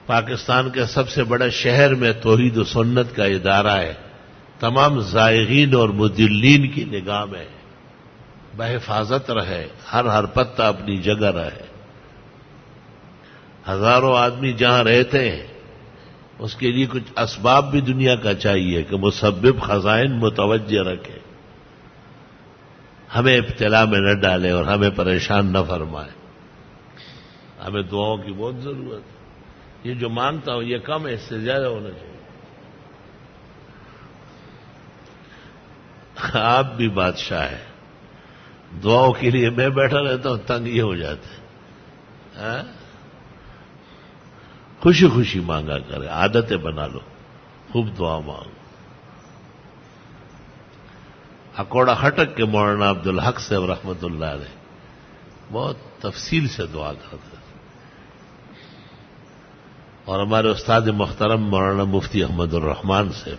پاکستان کے سب سے بڑے شہر میں توحید و سنت کا ادارہ ہے، تمام زائغین اور مدلین کی نگاہ میں بحفاظت رہے، ہر پتہ اپنی جگہ رہے. ہزاروں آدمی جہاں رہتے ہیں اس کے لیے کچھ اسباب بھی دنیا کا چاہیے کہ مسبب خزائن متوجہ رکھے، ہمیں ابتلا میں نہ ڈالے اور ہمیں پریشان نہ فرمائے. ہمیں دعاؤں کی بہت ضرورت ہے. یہ جو مانگتا ہوں یہ کم ہے، اس سے زیادہ ہونا چاہیے. آپ بھی بادشاہ ہیں، دعاؤں کے لیے میں بیٹھا رہتا ہوں، تنگ یہ ہو جاتے ہیں. خوشی خوشی مانگا کرے، عادتیں بنا لو، خوب دعا مانگو. اکوڑا خٹک کے مولانا عبدالحق صاحب رحمۃ اللہ علیہ بہت تفصیل سے دعا کرتے تھے، اور ہمارے استاد محترم مولانا مفتی احمد الرحمان صاحب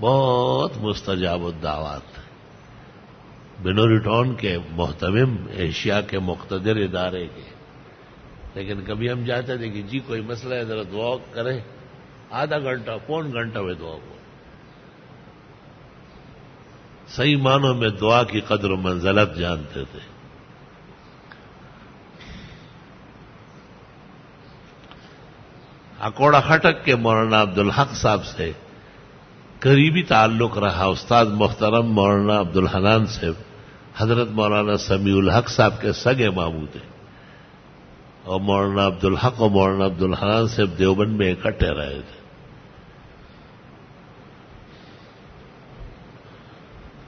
بہت مستجاب الدعوات تھے. بنوری ٹاؤن کے محتمم، ایشیا کے مقتدر ادارے کے. لیکن کبھی ہم چاہتے تھے کہ جی کوئی مسئلہ ہے ذرا دعا کریں، آدھا گھنٹہ پون گھنٹہ میں دعا کو. صحیح معنوں میں دعا کی قدر و منزلت جانتے تھے. اکوڑا خٹک کے مولانا عبدالحق صاحب سے قریبی تعلق رہا. استاد محترم مولانا عبدالحنان صاحب حضرت مولانا سمیع الحق صاحب کے سگے ماموں تھے، اور مولانا عبدالحق اور مولانا عبدالحنان صاحب دیوبند میں اکٹھے رہے تھے.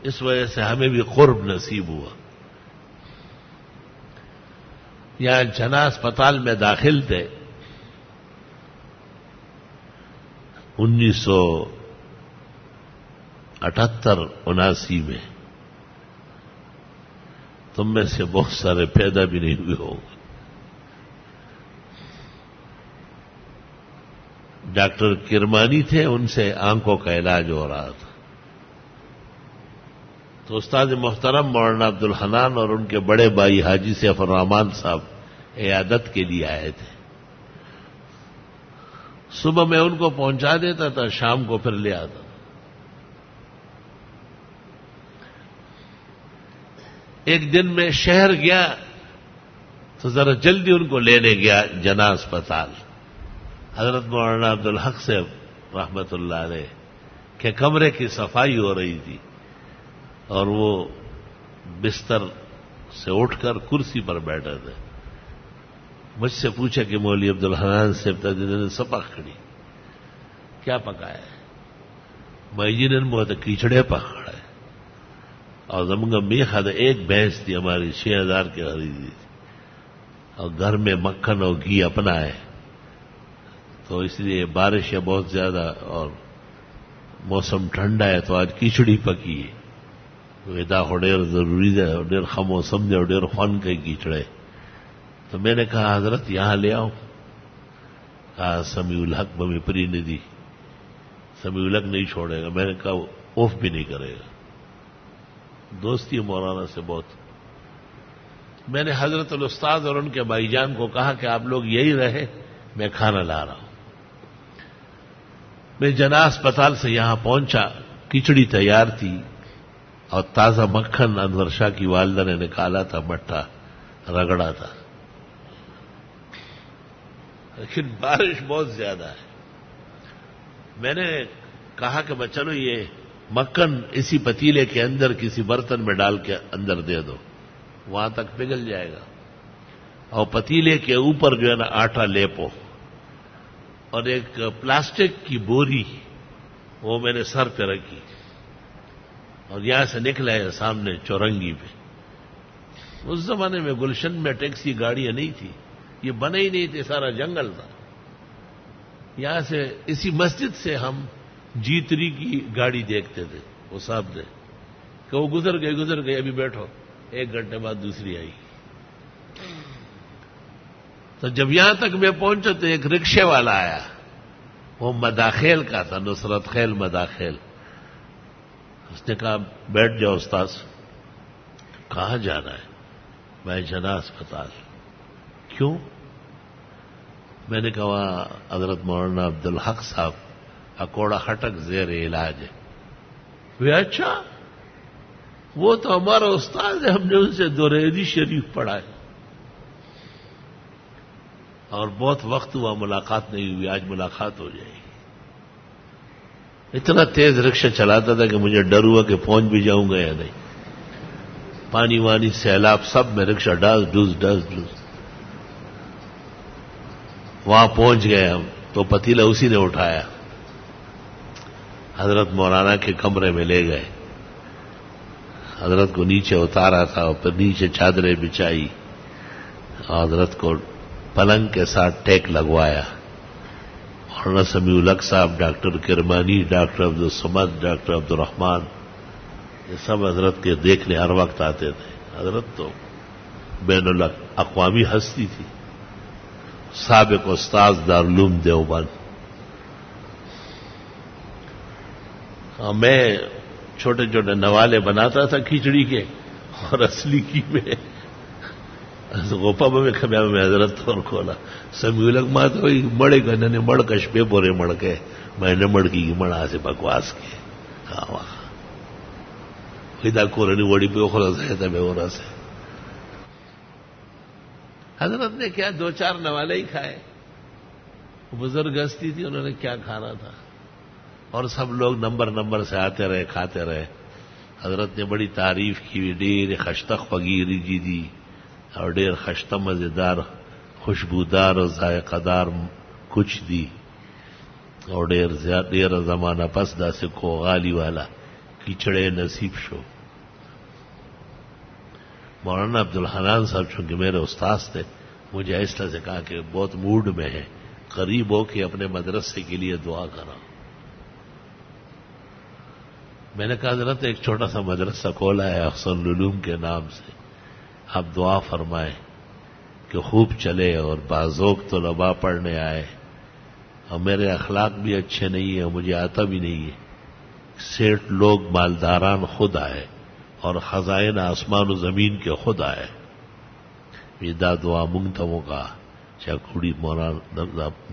اس وجہ سے ہمیں بھی قرب نصیب ہوا. یہاں جنا اسپتال میں داخل تھے 1978-79 میں. تم میں سے بہت سارے پیدا بھی نہیں ہوئے ہوں گے. ڈاکٹر کرمانی تھے، ان سے آنکھوں کا علاج ہو رہا تھا. تو استاد محترم مولانا عبدالحنان اور ان کے بڑے بھائی حاجی سیف الرحمان صاحب عیادت کے لیے آئے تھے. صبح میں ان کو پہنچا دیتا تھا، شام کو پھر لے آتا تھا. ایک دن میں شہر گیا تو ذرا جلدی ان کو لینے گیا جنا اسپتال. حضرت مولانا عبدالحق صاحب رحمت اللہ علیہ کے کمرے کی صفائی ہو رہی تھی، اور وہ بستر سے اٹھ کر کرسی پر بیٹھے تھے. مجھ سے پوچھا کہ مولوی عبدالحنان صاحب نے سپک کھڑی کیا پکایا ہے؟ میں بہت کیچڑے پکڑے، اور زمگا میخا تھا. ایک بھینس تھی ہماری 6000 کی خریدی تھی، اور گھر میں مکھن اور گھی اپنا ہے، تو اس لیے بارش ہے بہت زیادہ اور موسم ٹھنڈا ہے، تو آج کھچڑی پکی ہے. ودا ڈیر ضروری ہے، ڈیر خموسم دے ڈیر خون کے کیچڑے. تو میں نے کہا حضرت یہاں لے آؤ. کہا سمیع الحق بمی پری نے دی، سمیع الحق نہیں چھوڑے گا. میں نے کہا اوف بھی نہیں کرے گا. دوستی مولانا سے بہت. میں نے حضرت الاستاذ اور ان کے بھائی جان کو کہا کہ آپ لوگ یہی رہے، میں کھانا لا رہا ہوں. میں جنا اسپتال سے یہاں پہنچا، کھچڑی تیار تھی اور تازہ مکھن انور شاہ کی والدہ نے نکالا تھا، مٹھا رگڑا تھا. لیکن بارش بہت زیادہ ہے. میں نے کہا کہ چلو یہ مکھن اسی پتیلے کے اندر کسی برتن میں ڈال کے اندر دے دو، وہاں تک پگھل جائے گا. اور پتیلے کے اوپر جو ہے نا آٹا لیپو، اور ایک پلاسٹک کی بوری وہ میں نے سر پہ رکھی، اور یہاں سے نکلا ہے سامنے چورنگی پہ. اس زمانے میں گلشن میں ٹیکسی گاڑیاں نہیں تھی، یہ بنے ہی نہیں تھے، سارا جنگل تھا. یہاں سے اسی مسجد سے ہم جیتری کی گاڑی دیکھتے تھے. وہ صاحب نے کہ وہ گزر گئی، ابھی بیٹھو. 1 گھنٹے بعد دوسری آئی. تو جب یہاں تک میں پہنچا تو ایک رکشے والا آیا، وہ مداخیل کا تھا، نصرت خیل مداخیل. اس نے کہا بیٹھ جاؤ استاذ. کہاں جانا ہے؟ میں جنا اسپتال. کیوں؟ میں نے کہا حضرت مولانا عبدالحق صاحب اکوڑا خٹک زیر علاج ہے. وہ اچھا، وہ تو ہمارا استاد ہے، ہم نے ان سے دوریدی شریف پڑھا ہے. اور بہت وقت ہوا ملاقات نہیں ہوئی، آج ملاقات ہو جائے گی. اتنا تیز رکشہ چلاتا تھا کہ مجھے ڈر ہوا کہ پہنچ بھی جاؤں گا یا نہیں. پانی وانی سیلاب سب میں رکشہ ڈز. وہاں پہنچ گئے ہم تو پتیلا اسی نے اٹھایا، حضرت مولانا کے کمرے میں لے گئے. حضرت کو نیچے اتارا تھا اور پھر نیچے چادریں بچائی، حضرت کو پلنگ کے ساتھ ٹیک لگوایا. مولانا سمیع الحق صاحب، doctor Kirmani, doctor Abdus Samad, doctor Abdur Rahman, یہ سب حضرت کے دیکھنے ہر وقت آتے تھے. حضرت تو بین الاقوامی ہستی تھی، سابق استاذ دارالعلوم دیوبند. میں چھوٹے چھوٹے نوالے بناتا تھا کھچڑی کے، اور اصلی کی میں غوپا میں کھبیا میں حضرت اور کھولا سمیع الحق ماں تو مڑے گا نے مڑ کش پہ بورے مڑ کے میں نے مڑکی کی مڑا سے بکواس کے خدا کورنی وڑی پہ اخرا سے بے ہو سے. حضرت نے کیا 2-4 نوالے ہی کھائے. بزرگ ہستی تھی، انہوں نے کیا کھانا تھا. اور سب لوگ نمبر سے آتے رہے، کھاتے رہے. حضرت نے بڑی تعریف کی، ڈیر خشتخ فقیری جی دی، اور ڈیر خشتہ مزیدار خوشبودار اور ذائقہ دار کچھ دی، اور ڈیر زمانہ پس دا سے کو غالی والا کچڑے نصیب شو. مولانا عبدالحنان صاحب چونکہ میرے استاذ تھے، مجھے اس طرح سے کہا کہ بہت موڈ میں ہے، قریب ہو کے اپنے مدرسے کے لیے دعا کرا. میں نے کہا حضرت ایک چھوٹا سا مدرسہ کھولا ہے احسن العلوم کے نام سے، آپ دعا فرمائیں کہ خوب چلے اور باذوق طلباء پڑھنے آئے. اور میرے اخلاق بھی اچھے نہیں ہیں، مجھے آتا بھی نہیں ہے. سیٹ لوگ مالداران خود آئے اور خزائن آسمان و زمین کے خود آئے. دا دعا منگتموں کا چاکوڑی مولانا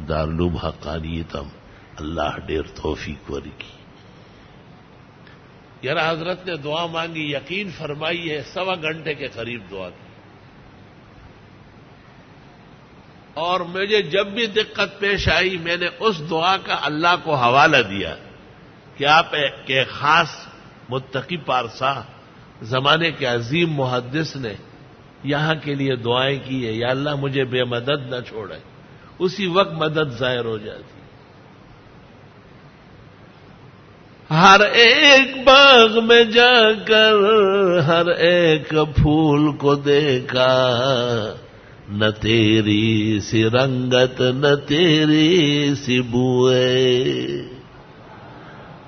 دارالعلوم حقانیتم اللہ ڈیر توفیق وری کی. یار حضرت نے دعا مانگی، یقین فرمائی ہے 1.25 گھنٹے کے قریب دعا کی. اور مجھے جب بھی دقت پیش آئی میں نے اس دعا کا اللہ کو حوالہ دیا کہ آپ کے خاص متقی پارسا زمانے کے عظیم محدث نے یہاں کے لیے دعائیں کی ہے، یا اللہ مجھے بے مدد نہ چھوڑے. اسی وقت مدد ظاہر ہو جاتی. ہر ایک باغ میں جا کر ہر ایک پھول کو دیکھا، نہ تیری سی رنگت نہ تیری سی بوئے.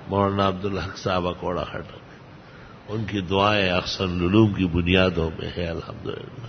مولانا عبدالحق صاحب اکوڑا خٹک، ان کی دعائیں احسن العلوم کی بنیادوں میں ہے الحمدللہ.